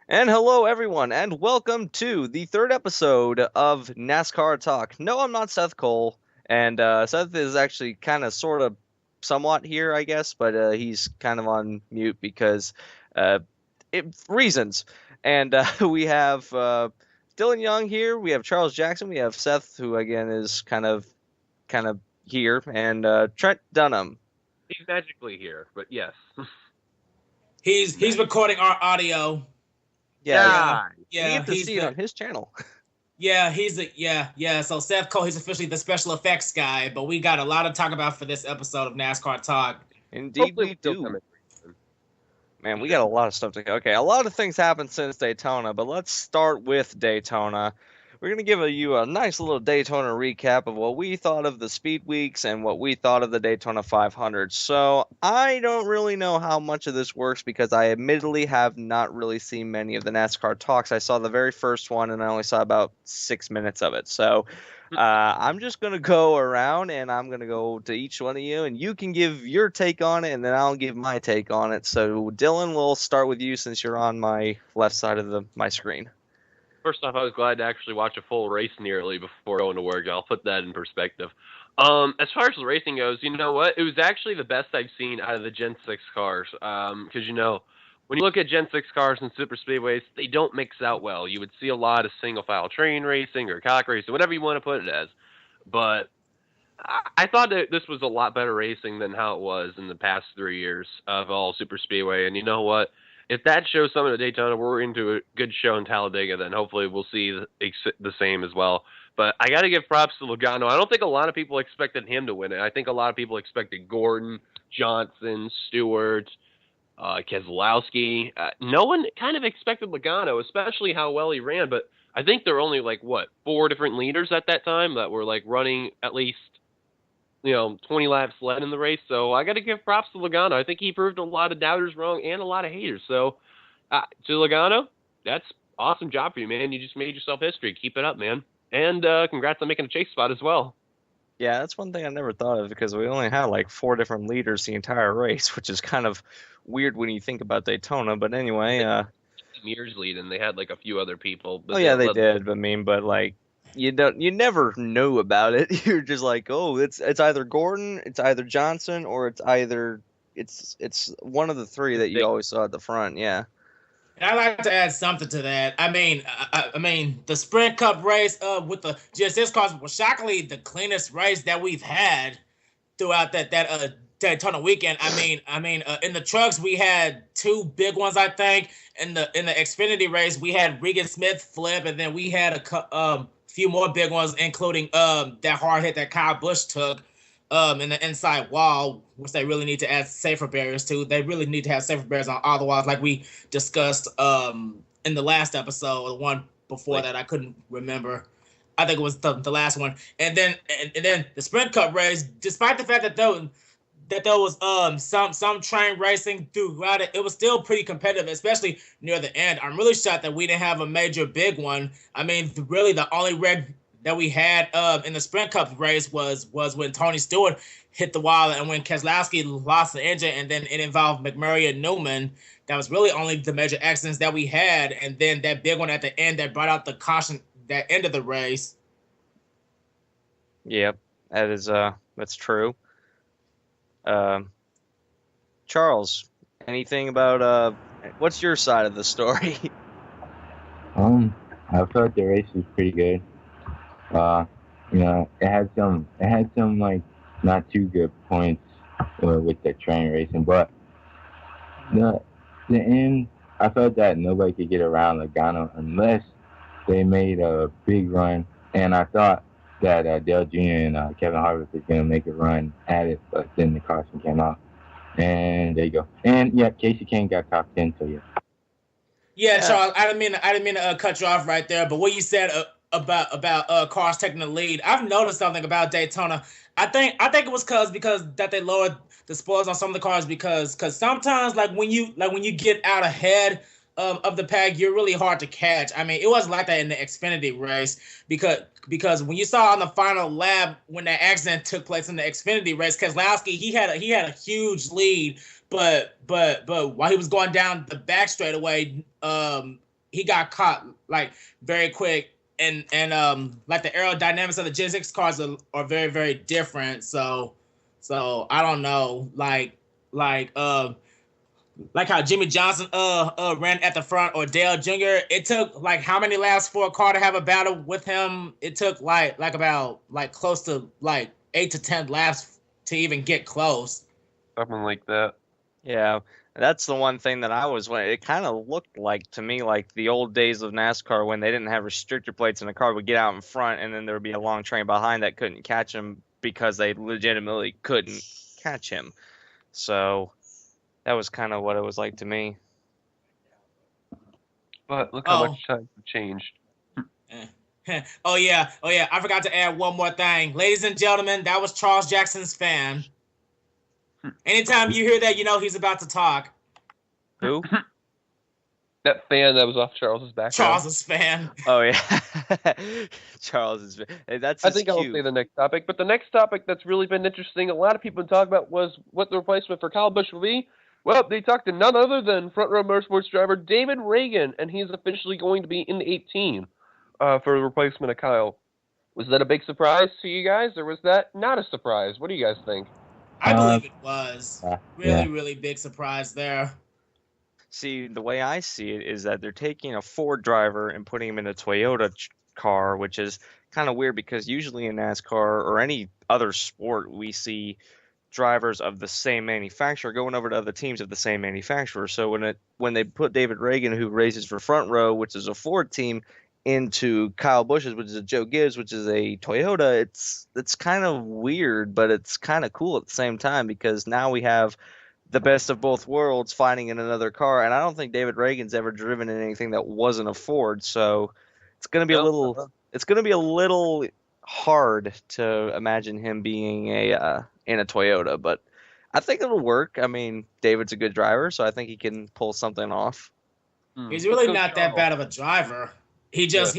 And hello, everyone, and welcome to the third episode of NASCAR Talk. No, I'm not Seth Cole, and Seth is actually kind of, sort of, somewhat here, I guess, but he's kind of on mute because uh, reasons. And we have Dylan Young here, we have Charles Jackson, we have Seth, who again is kind of here, and Trent Dunham. He's magically here, but yes. He's recording our audio. Yeah, Yeah, you yeah, get to he's see it the on his channel. he's the yeah. So Seth Cole, he's officially the special effects guy. But we got a lot to talk about for this episode of NASCAR Talk. Indeed, Hopefully we we'll do. come in. Man, we got a lot of stuff to. Okay, a lot of things happened since Daytona, but let's start with Daytona. We're gonna give you a nice little Daytona recap of what we thought of the Speed Weeks and what we thought of the Daytona 500. So I don't really know how much of this works because I admittedly have not really seen many of the NASCAR talks. I saw the very first one and I only saw about 6 minutes of it. So I'm just gonna go around and I'm gonna go to each one of you, and you can give your take on it, and then I'll give my take on it. So Dylan, we'll start with you since you're on my left side of the my screen. First off, I was glad to actually watch a full race nearly before going to work. I'll put that in perspective. As far as the racing goes, you know what? It was actually the best I've seen out of the Gen 6 cars. Because, when you look at Gen 6 cars and super speedways, they don't mix out well. You would see a lot of single-file train racing or cock racing, whatever you want to put it as. But I thought that this was a lot better racing than how it was in the past 3 years of all super speedway. And you know what? If that shows something at Daytona, we're into a good show in Talladega. Then hopefully we'll see the same as well. But I got to give props to Logano. I don't think a lot of people expected him to win it. I think a lot of people expected Gordon, Johnson, Stewart, Keselowski. No one kind of expected Logano, especially how well he ran. But I think there were only four different leaders at that time that were running at least 20 laps led in the race. So I got to give props to Logano. I think he proved a lot of doubters wrong and a lot of haters. So to Logano, that's awesome job for you, man. You just made yourself history. Keep it up, man. And congrats on making a chase spot as well. Yeah, that's one thing I never thought of because we only had like four different leaders the entire race, which is kind of weird when you think about Daytona. But anyway, Mears lead, and they had a few other people. oh yeah, they did. But like you never know about it. You're just like, oh, it's either Gordon, it's either Johnson, or it's one of the three that you always saw at the front. Yeah. And I'd like to add something to that. I mean, the Sprint Cup race with the GSS cars was shockingly the cleanest race that we've had throughout that Daytona weekend. In the trucks we had two big ones. I think in the Xfinity race we had Regan Smith flip, and then we had a few more big ones, including that hard hit that Kyle Busch took in the inside wall, which they really need to add safer barriers to. They really need to have safer barriers on all the walls, like we discussed in the last episode. The one before that I couldn't remember. I think it was the last one. And then the Sprint Cup race, despite the fact that there was some train racing throughout it, it was still pretty competitive, especially near the end. I'm really shocked that we didn't have a major big one. I mean, really the only wreck that we had in the Sprint Cup race was when Tony Stewart hit the wall and when Keselowski lost the engine, and then it involved McMurray and Newman. That was really only the major accidents that we had, and then that big one at the end that brought out the caution that end of the race. Yep, that's true. Charles, anything about what's your side of the story? I felt the race was pretty good. It had some like not too good points with the train racing, but the end, I felt that nobody could get around Logano unless they made a big run, and I thought that Dale Jr. and Kevin Harvick was going to make a run at it, but then the caution came out, and there you go. And yeah, Casey Kane got top 10, so yeah. Yeah, Charles, I didn't mean to cut you off right there, but what you said about cars taking the lead, I've noticed something about Daytona. I think it was because that they lowered the spoilers on some of the cars because sometimes when you get out ahead of the pack, you're really hard to catch. I mean, it wasn't like that in the Xfinity race because when you saw on the final lap when that accident took place in the Xfinity race, Keselowski he had a huge lead, but while he was going down the back straightaway, he got caught like very quick, and like the aerodynamics of the Gen 6 cars are very very different. So I don't know, like how Jimmy Johnson ran at the front, or Dale Jr. It took like how many laps for a car to have a battle with him? It took like about like close to like 8 to 10 laps to even get close. Something like that. Yeah, that's the one thing that I was. It kind of looked like to me like the old days of NASCAR when they didn't have restrictor plates and the car would get out in front, and then there would be a long train behind that couldn't catch him because they legitimately couldn't catch him. So that was kind of what it was like to me. But look how much times have changed. Oh yeah. I forgot to add one more thing, ladies and gentlemen. That was Charles Jackson's fan. Anytime you hear that, you know he's about to talk. Who? That fan that was off Charles's background. Charles's fan. Oh yeah, Charles is. That's. I think I'll say the next topic. But the next topic that's really been interesting, a lot of people talk about, was what the replacement for Kyle Busch will be. Well, they talked to none other than Front Row Motorsports driver David Reagan, and he's officially going to be in the 18 for the replacement of Kyle. Was that a big surprise to you guys, or was that not a surprise? What do you guys think? I believe it was. Really big surprise there. See, the way I see it is that they're taking a Ford driver and putting him in a Toyota car, which is kind of weird because usually in NASCAR or any other sport, we see drivers of the same manufacturer going over to other teams of the same manufacturer. So when they put David Reagan, who races for Front Row, which is a Ford team, into Kyle Busch's, which is a Joe Gibbs, which is a Toyota, it's kind of weird, but it's kind of cool at the same time because now we have the best of both worlds fighting in another car, and I don't think David Reagan's ever driven in anything that wasn't a Ford, so it's going to be a little hard to imagine him being in a Toyota, but I think it'll work. I mean, David's a good driver, so I think he can pull something off. He's really not that bad of a driver. He just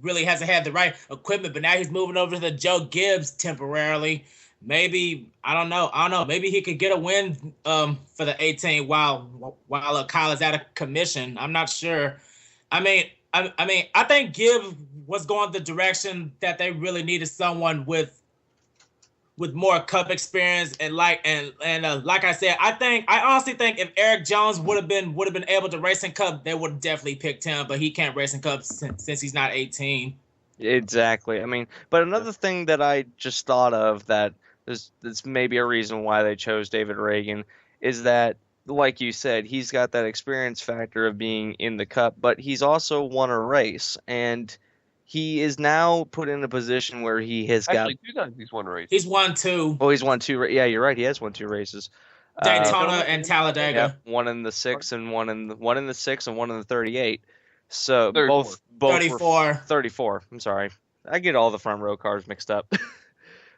really hasn't had the right equipment, but now he's moving over to the Joe Gibbs temporarily. Maybe I don't know. Maybe he could get a win for the 18 while Kyle is out of commission. I'm not sure. I mean, I think Gibbs was going the direction that they really needed someone with more Cup experience, and like I said, I honestly think if Eric Jones would have been able to race in Cup, they would have definitely picked him. But he can't race in Cup since he's not 18. Exactly. I mean, but another thing that I just thought of that is maybe a reason why they chose David Reagan is that, like you said, he's got that experience factor of being in the Cup, but he's also won a race, and he is now put in a position where he has got. Actually, 2 times he's won a race. He's won 2. Oh, he's won 2. Yeah, you're right. He has won 2 races. Daytona and Talladega. Yeah, one in the 6 and one in the 6 and one in the 38. So 34. both 34. Were 34. I'm sorry, I get all the Front Row cars mixed up.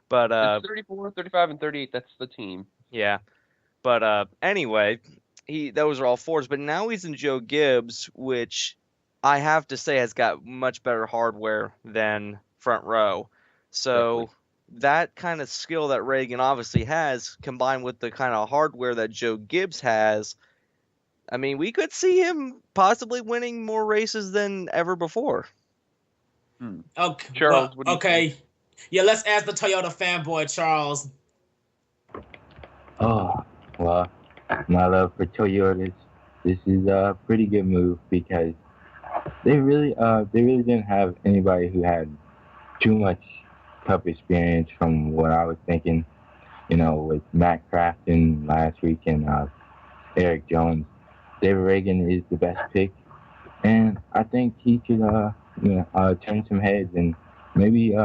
But it's 34, 35, and 38. That's the team. Yeah, but anyway, those are all Fords. But now he's in Joe Gibbs, which I have to say has got much better hardware than Front Row. So that kind of skill that Reagan obviously has, combined with the kind of hardware that Joe Gibbs has, I mean, we could see him possibly winning more races than ever before. Okay. Charles, well, okay. Yeah, let's ask the Toyota fanboy, Charles. Oh, well, my love for Toyotas. This is a pretty good move because they really didn't have anybody who had too much Cup experience from what I was thinking. You know, with Matt Crafton last week and Eric Jones. David Reagan is the best pick, and I think he could turn some heads and maybe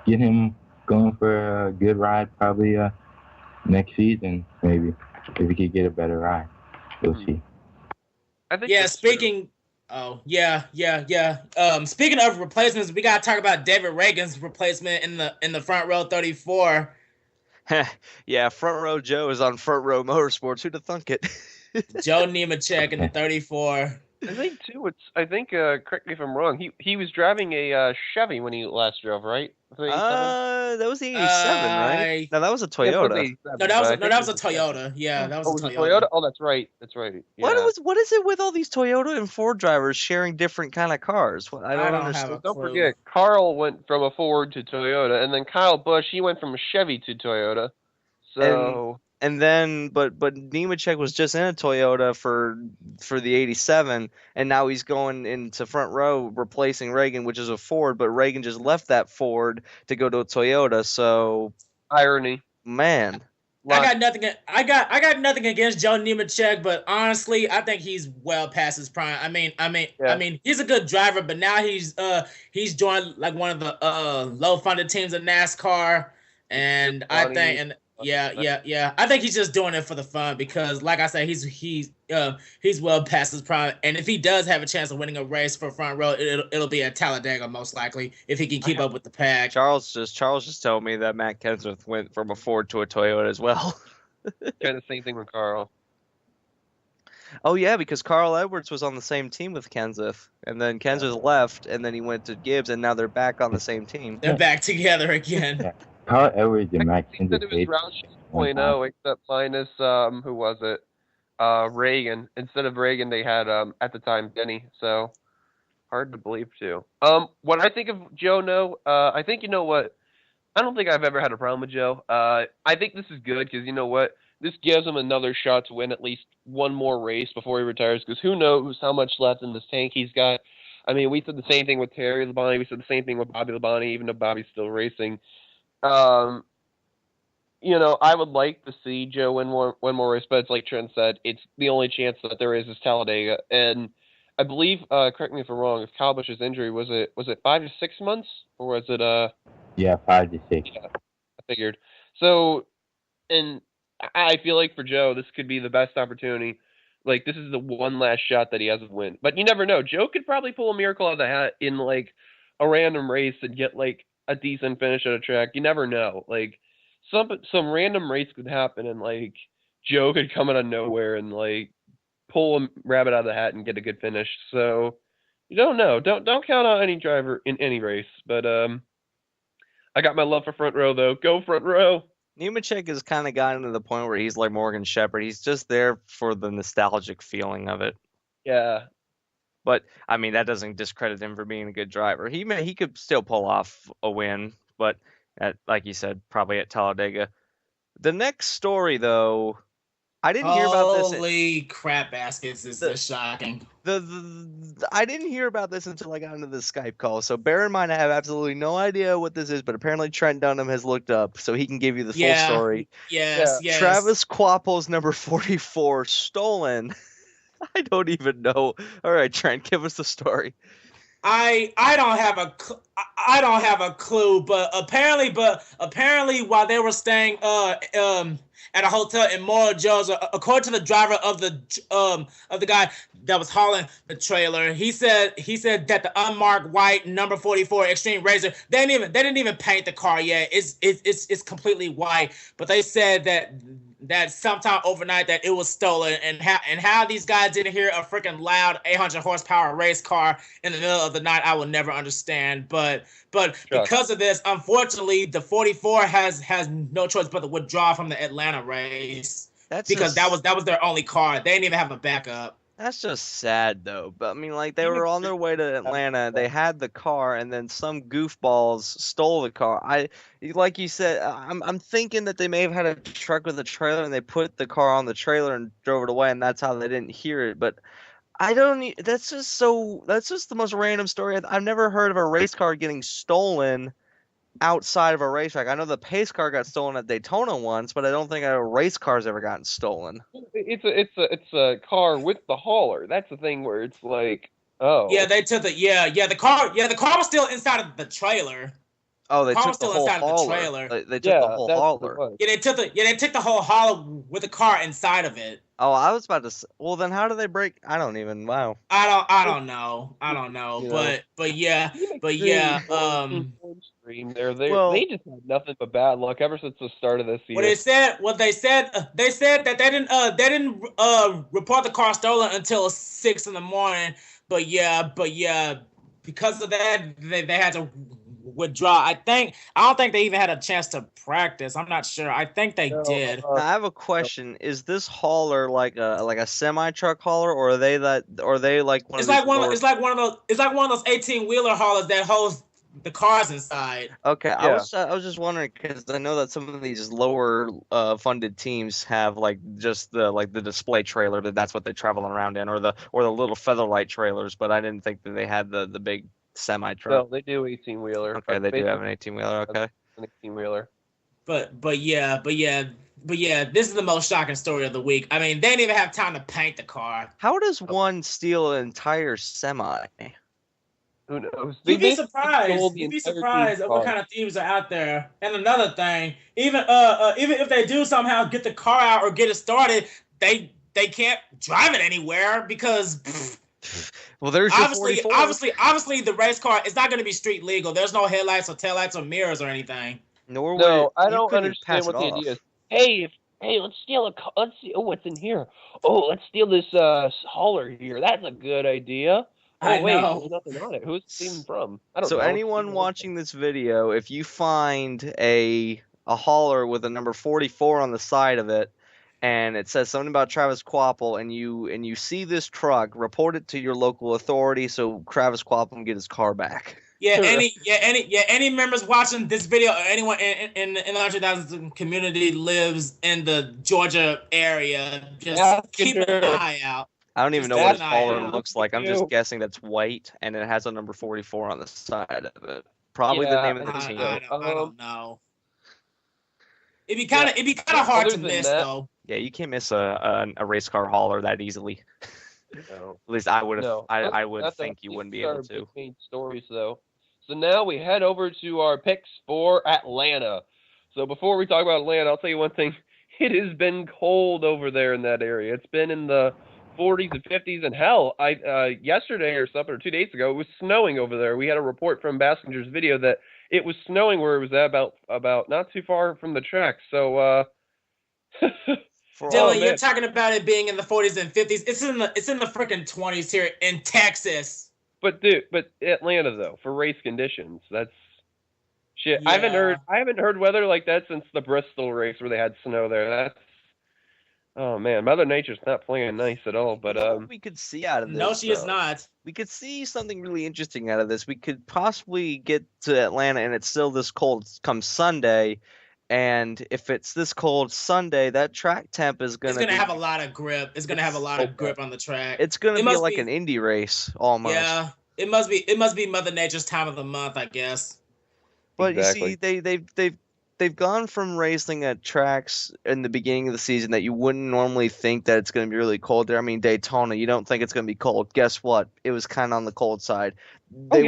get him going for a good ride probably next season, maybe, if he could get a better ride. We'll see. I think speaking speaking of replacements, we gotta talk about David Reagan's replacement in the Front Row 34. Yeah, Front Row Joe is on Front Row Motorsports. Who'd have thunk it? Joe Nemechek in the 34. I think too. Correct me if I'm wrong. He was driving a Chevy when he last drove, right? The 87. That was the 87, right? I No, that was a Yeah, it was Toyota. 87, no, that but was I no, think that it was a was a Chevy. Toyota. Yeah, that was Oh, a was it Toyota. Toyota? Oh, that's right. That's right. What Yeah. was what is it with all these Toyota and Ford drivers sharing different kind of cars? I I don't don't have understand. a Don't clue. forget, Carl went from a Ford to Toyota, and then Kyle Busch, he went from a Chevy to Toyota. And So and then but Nemechek was just in a Toyota for the 87, and now he's going into front row replacing Reagan, which is a Ford, but Reagan just left that Ford to go to a Toyota. So, irony. man, I Lots. got nothing. I got nothing against Joe Nemechek, but honestly, I think he's well past his prime. Yeah. He's a good driver, but now he's joined like one of the low funded teams of NASCAR, and I think Bonnie. yeah. I think he's just doing it for the fun because, like I said, he's well past his prime, and if he does have a chance of winning a race for front row, it'll be at Talladega most likely if he can keep up with the pack. Charles just told me that Matt Kenseth went from a Ford to a Toyota as well. Kind of same thing with Carl. Oh yeah, because Carl Edwards was on the same team with Kenseth, and then Kenseth left, and then he went to Gibbs, and now they're back on the same team. They're back together again. Yeah. Carl Edwards and Max I think that it was Roush 2.0, except minus who was it? Reagan. Instead of Reagan, they had at the time Denny. So hard to believe too. What I think of Joe, no, I think you know what. I don't think I've ever had a problem with Joe. I think this is good because you know what? This gives him another shot to win at least one more race before he retires. Because who knows how much left in this tank he's got. I mean, we said the same thing with Terry Labonte. We said the same thing with Bobby Labonte, even though Bobby's still racing. You know, I would like to see Joe win one more race, but it's like Trent said, it's the only chance that there is Talladega. And I believe, correct me if I'm wrong, if Kyle Busch's injury was it 5 to 6 months or was it Yeah, 5 to 6. Yeah, I figured. So, and I feel like for Joe, this could be the best opportunity. Like, this is the one last shot that he has to win. But you never know. Joe could probably pull a miracle out of the hat in, like, a random race and get, like, a decent finish at a track. You never know. Like, some random race could happen and, like, Joe could come out of nowhere and, like, pull a rabbit out of the hat and get a good finish. So, you don't know. Don't count out any driver in any race. But, I got my love for front row, though. Go front row. Nemechek has kind of gotten to the point where he's like Morgan Shepherd. He's just there for the nostalgic feeling of it. Yeah. But I mean, that doesn't discredit him for being a good driver. He could still pull off a win, but like you said, probably at Talladega. The next story, though, I didn't hear about this. Holy crap baskets, is this shocking. I didn't hear about this until I got into the Skype call. So bear in mind, I have absolutely no idea what this is, but apparently Trent Dunham has looked up, so he can give you the full story. Yes. Travis Quappo's number 44 stolen. I don't even know. All right, Trent, give us the story. I don't have a clue, but apparently while they were staying at a hotel in Moro Joe's, according to the driver of the guy that was hauling the trailer, he said that the unmarked white number 44 Extreme Razor, they didn't even paint the car yet. It's completely white, but they said that sometime overnight that it was stolen, and how these guys didn't hear a freaking loud 800 horsepower race car in the middle of the night, I will never understand. But because of this, unfortunately, the 44 has no choice but to withdraw from the Atlanta race. Because that was their only car. They didn't even have a backup. That's just sad, though. But I mean, like, they were on their way to Atlanta. They had the car, and then some goofballs stole the car. Like you said, I'm thinking that they may have had a truck with a trailer, and they put the car on the trailer and drove it away, and that's how they didn't hear it. But I don't. That's just the most random story. I've never heard of a race car getting stolen outside of a racetrack. I know the pace car got stolen at Daytona once, but I don't think a race car's ever gotten stolen. It's a car with the hauler. That's the thing where it's like, oh. Yeah, they took the car was still inside of the trailer. Oh, they car took was still the whole inside hauler. Of the trailer. They took the whole hauler. Yeah, they took the whole hauler with the car inside of it. Oh, I was about to. Well, then how do they break? I don't even. Wow. I don't know. You know, But yeah, Team but Extreme yeah. or Team Stream, they Well, just had nothing but bad luck ever since the start of this What year. they said that they didn't report the car stolen until 6 in the morning. But yeah, because of that, they had to withdraw. I don't think they even had a chance to practice. I'm not sure. I think they No, did. now I have a question. Is this hauler like a semi truck hauler, or are they like one of these lower? It's like one of those 18-wheeler haulers that holds the cars inside. Okay, Yeah. I was just wondering because I know that some of these lower funded teams have like just the display trailer that's what they're traveling around in, or the little featherlight trailers, but I didn't think that they had the big semi truck. No, they do 18-wheeler. Okay, they do have an 18-wheeler. Okay. An 18-wheeler. But yeah, this is the most shocking story of the week. I mean, they didn't even have time to paint the car. How does one steal an entire semi? Who knows? You'd be They surprised. stole the You'd be entire surprised team's at what car. kind of thieves are out there. And another thing, even if they do somehow get the car out or get it started, they can't drive it anywhere because Well, there's your obviously 44. obviously the race car is not going to be street legal. There's no headlights or taillights or mirrors or anything. Nor would No, I you don't couldn't understand pass what it the off. idea is. Hey, let's steal a car. Let's see. Oh, what's in here? Oh, let's steal this hauler here. That's a good idea. I Oh wait, know. there's nothing on it. Who's it even from? I don't So know. anyone watching this video, if you find a hauler with a number 44 on the side of it, and it says something about Travis Quapple, and you see this truck, report it to your local authority so Travis Quapple can get his car back. Any members watching this video or anyone in the 100,000 community lives in the Georgia area, just keep an eye out. I don't even Just know what keep his an eye hauler out. looks like. I'm just guessing that's white, and it has a number 44 on the side of it. Probably the name of the team. I don't know. It'd be kind of hard to miss though. Yeah, you can't miss a race car hauler that easily. No. At least I would have. No. I would think you wouldn't be able to. Main stories though. So now we head over to our picks for Atlanta. So before we talk about Atlanta, I'll tell you one thing. It has been cold over there in that area. It's been in the 40s and 50s, and hell, yesterday or something, or 2 days ago, it was snowing over there. We had a report from Bassinger's video that it was snowing where it was at about not too far from the track. So, Dylan, you're talking about it being in the 40s and 50s. It's in the freaking 20s here in Texas. But Atlanta though, for race conditions, that's shit. Yeah. I haven't heard weather like that since the Bristol race where they had snow there. That's oh man, Mother Nature's not playing nice at all. But what we could see out of this. No, she is not. We could see something really interesting out of this. We could possibly get to Atlanta and it's still this cold come Sunday. And if it's this cold Sunday, that track temp is It's gonna have a lot of grip. It's gonna have a lot of grip on the track. It's gonna be like an Indy race almost. Yeah, it must be Mother Nature's time of the month, I guess. But exactly. you see, they've gone from racing at tracks in the beginning of the season that you wouldn't normally think that it's going to be really cold there. I mean, Daytona, you don't think it's going to be cold. Guess what? It was kind of on the cold side. They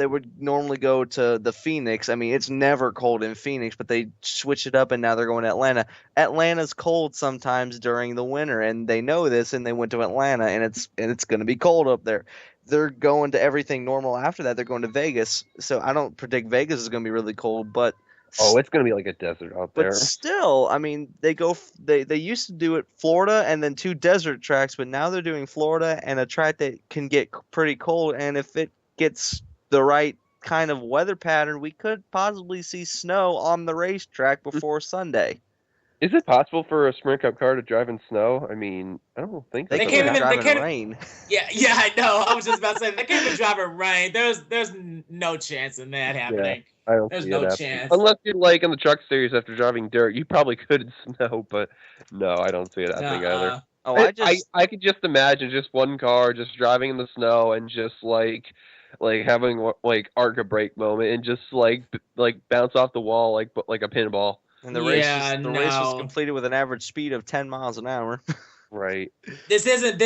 would normally go to the Phoenix. I mean, it's never cold in Phoenix, but they switch it up, and now they're going to Atlanta. Atlanta's cold sometimes during the winter, and they know this, and they went to Atlanta, and it's going to be cold up there. They're going to everything normal after that. They're going to Vegas, so I don't predict Vegas is going to be really cold, but oh, it's going to be like a desert out there. But still, I mean, they used to do it Florida and then 2 desert tracks, but now they're doing Florida and a track that can get pretty cold. And if it gets the right kind of weather pattern, we could possibly see snow on the racetrack before Sunday. Is it possible for a Sprint Cup car to drive in snow? I mean, I don't think they can't even drive in rain. Yeah, I know. I was just about to say they can't even drive in rain. There's no chance in that happening. Yeah, I don't There's see no it chance. Unless you're like in the truck series after driving dirt, you probably could in snow, but no, I don't see it happening either. Oh, I could just imagine just one car just driving in the snow and just like having like arc a brake moment and just like bounce off the wall like a pinball. And the race was completed with an average speed of 10 miles an hour. Right. Dylan,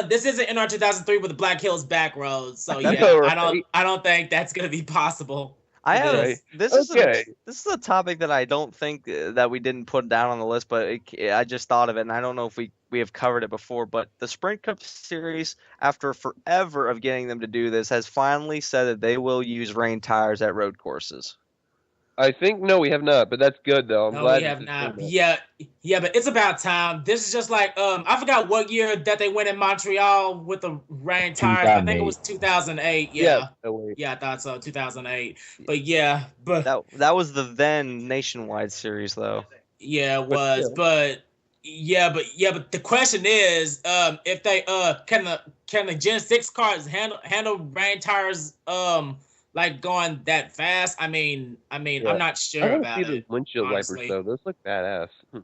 this isn't in our 2003 with the Black Hills back roads. So yeah, right. I don't think that's gonna be possible. I It have is. this is Okay. this is a topic that I don't think that we didn't put down on the list, but I just thought of it, and I don't know if we have covered it before. But the Sprint Cup Series, after forever of getting them to do this, has finally said that they will use rain tires at road courses. I think no, we have not, but that's good though. I'm No, we glad have this is not. doing Yeah, yeah, but it's about time. This is just like I forgot what year that they went in Montreal with the rain tires. I think it 2008. was 2008. Yeah. Yeah, No, wait. yeah, I thought so. 2008. But yeah, but That was the then nationwide series, though. yeah, it But was. still. But the question is, if they can the Gen 6 cars handle rain tires like going that fast? I mean, Yeah. I'm not I sure want to see about those it. windshield wipers Honestly. though. Those look badass. Oh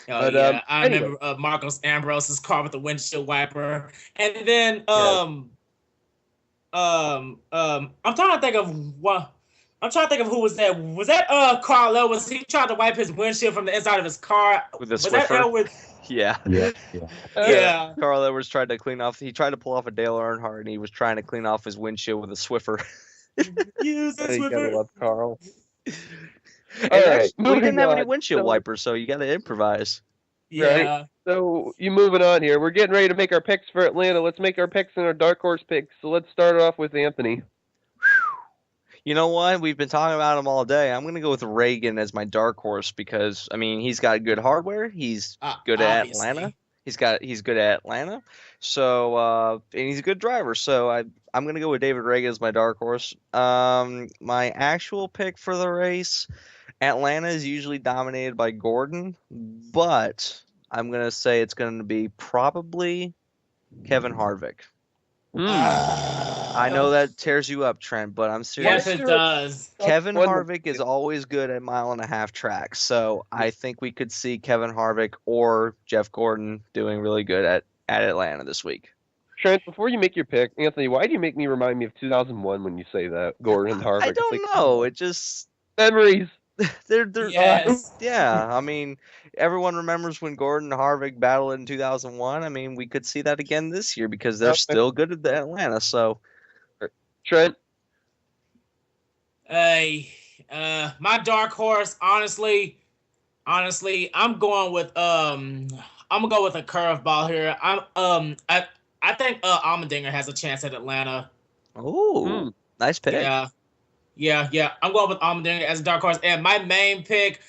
But yeah, I anyway, remember Marcos Ambrose's car with the windshield wiper, and then yeah. I'm trying to think of what. I'm trying to think of who was that. Was that Carlo? Was he trying to wipe his windshield from the inside of his car? With the Was that Swiffer? Elwood? Yeah. Yeah. Yeah. Carl Edwards tried to clean off. He tried to pull off a Dale Earnhardt, and he was trying to clean off his windshield with a Swiffer. Use that You gotta Swiffer. love Carl. And All right, actually, we moving didn't have any on. windshield So- wipers, so you got to improvise. Yeah. So you moving on here. We're getting ready to make our picks for Atlanta. Let's make our picks and our dark horse picks. So let's start off with Anthony. You know what? We've been talking about him all day. I'm going to go with Reagan as my dark horse because, I mean, he's got good hardware. He's good at Obviously. Atlanta. He's good at Atlanta. So and he's a good driver. So I'm going to go with David Reagan as my dark horse. My actual pick for the race, Atlanta is usually dominated by Gordon, but I'm going to say it's going to be probably Kevin Harvick. I know that tears you up, Trent, but I'm serious. Yes, it does. Kevin One- Harvick is always good at mile-and-a-half tracks, so I think we could see Kevin Harvick or Jeff Gordon doing really good at Atlanta this week. Trent, before you make your pick, Anthony, why do you make me remind me of 2001 when you say that? Gordon and Harvick. I It's don't like, know. It just memories. they're Yes. yeah. I mean, everyone remembers when Gordon and Harvick battled in 2001. I mean, we could see that again this year because they're Okay. still good at Atlanta. So Trent. My dark horse, honestly, I'm going with I'm gonna go with a curveball here. I think Allmendinger has a chance at Atlanta. oh, nice pick. Yeah. I'm going with Allmendinger as a dark horse. And my main pick,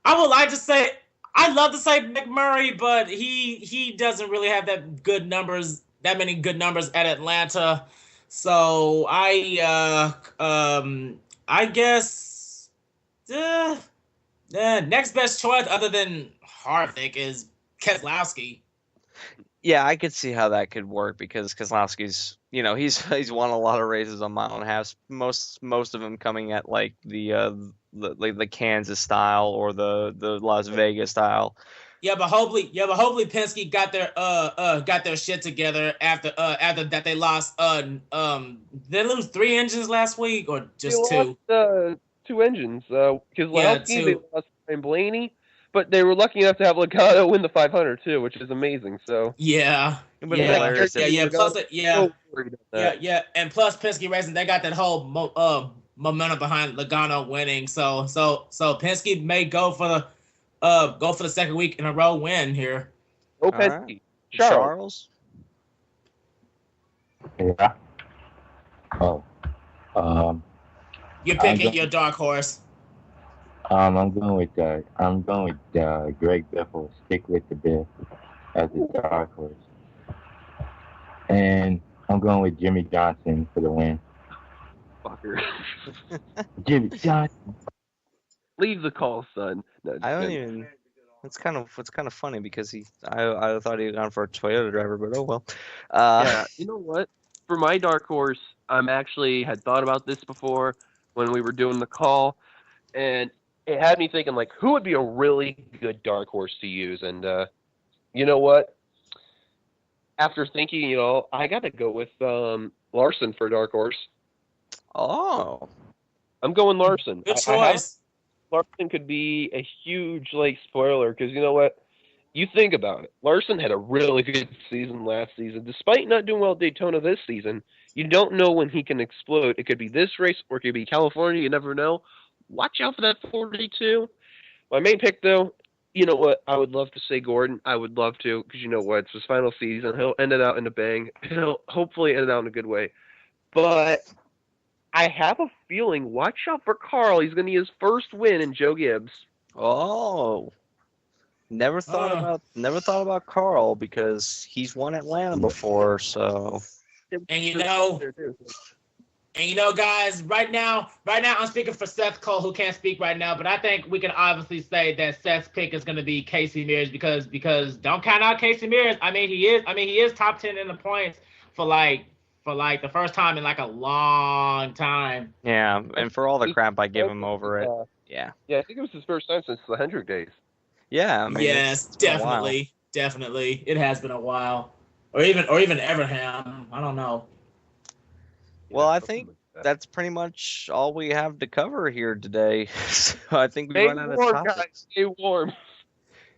I would like to say, I'd love to say McMurray, but he doesn't really have that many good numbers at Atlanta. So I guess the next best choice other than Harvick is Keselowski. Yeah, I could see how that could work because Keselowski's, he's won a lot of races on mile and a half. Most of them coming at like the Kansas style or the Las Vegas style. Yeah, but hopefully Penske got their shit together after that they lost. Did they lose 3 engines last week or just They 2? lost 2 engines. Keselowski, two. they lost Ryan Blaney, but they were lucky enough to have Logano win the 500 too, which is amazing. So Yeah. It'd been hilarious if- Yeah. Plus, so worried about that. yeah, and plus Penske Racing, they got that whole momentum behind Logano winning. So Penske may go for the second week in a row win here. Oh, All Penske. right. Charles. Yeah. Oh. You're I'm picking going- your dark horse. I'm going with Greg Biffle. Stick with the Biff as a dark horse. And I'm going with Jimmy Johnson for the win. Fucker. Jimmy Johnson. Leave the call, son. No, just I don't kidding. even. It's kind of funny because I thought he had gone for a Toyota driver, but oh well. Yeah, you know what? For my dark horse, I'm actually had thought about this before when we were doing the call, and it had me thinking like, who would be a really good dark horse to use? And you know what? After thinking, I got to go with Larson for dark horse. Oh, I'm going Larson. Good I have choice. Larson could be a huge spoiler because you know what? you think about it. Larson had a really good season last season. Despite not doing well at Daytona this season, you don't know when he can explode. It could be this race or it could be California. You never know. Watch out for that 42. My main pick, though, you know what? I would love to say Gordon. I would love to, because you know what? It's his final season. He'll end it out in a bang. He'll hopefully end it out in a good way. But I have a feeling, watch out for Carl. He's going to get his first win in Joe Gibbs. Oh, never thought about Carl because he's won Atlanta before. So, And guys, right now, I'm speaking for Seth Cole, who can't speak right now, but I think we can obviously say that Seth's pick is going to be Casey Mears because don't count out Casey Mears. I mean, he is top 10 in the points for the first time in like a long time. Yeah, and for all the crap I give him over it. Yeah. Yeah, I think it was his first time since the Hendrick days. Yeah, I mean, yes, definitely. It has been a while, or even Everham. I don't know. Well, I think that's pretty much all we have to cover here today. So I think we run out of topics. Guys, stay warm.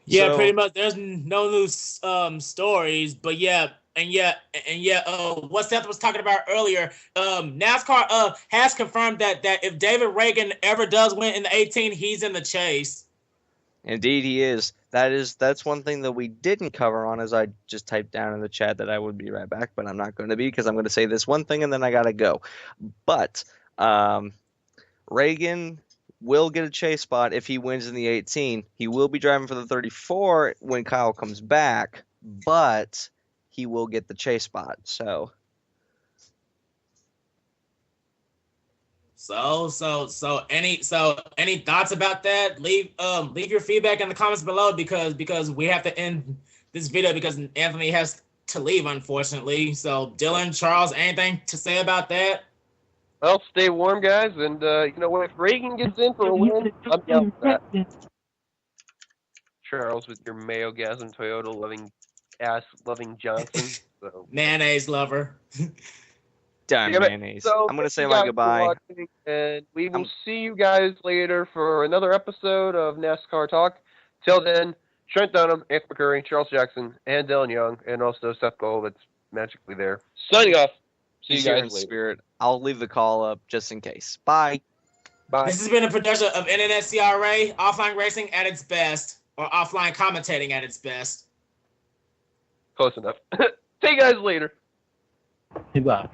Yeah, pretty much. There's no new stories, but what Seth was talking about earlier, NASCAR has confirmed that if David Reagan ever does win in the 18, he's in the chase. Indeed, he is. That's one thing that we didn't cover on, as I just typed down in the chat that I would be right back, but I'm not going to be because I'm going to say this one thing and then I got to go. But Reagan will get a chase spot if he wins in the 18. He will be driving for the 34 when Kyle comes back, but he will get the chase spot. So any thoughts about that? Leave your feedback in the comments below because we have to end this video because Anthony has to leave, unfortunately. So Dylan, Charles, anything to say about that? Well, stay warm, guys, and you know what? If Reagan gets in for a win, I'm down for that. Charles, with your Mayogasm Toyota loving Johnson. So. Mayonnaise lover. Damn mayonnaise. So, I'm going to say my goodbye. And we will see you guys later for another episode of NASCAR Talk. Till then, Trent Dunham, Anthony McCurry, Charles Jackson, and Dylan Young, and also Seth Cole that's magically there. Signing off. See you guys later. Spirit. I'll leave the call up just in case. Bye. Bye. This has been a production of Internet CRA, offline racing at its best, or offline commentating at its best. Close enough. See you guys later. Goodbye.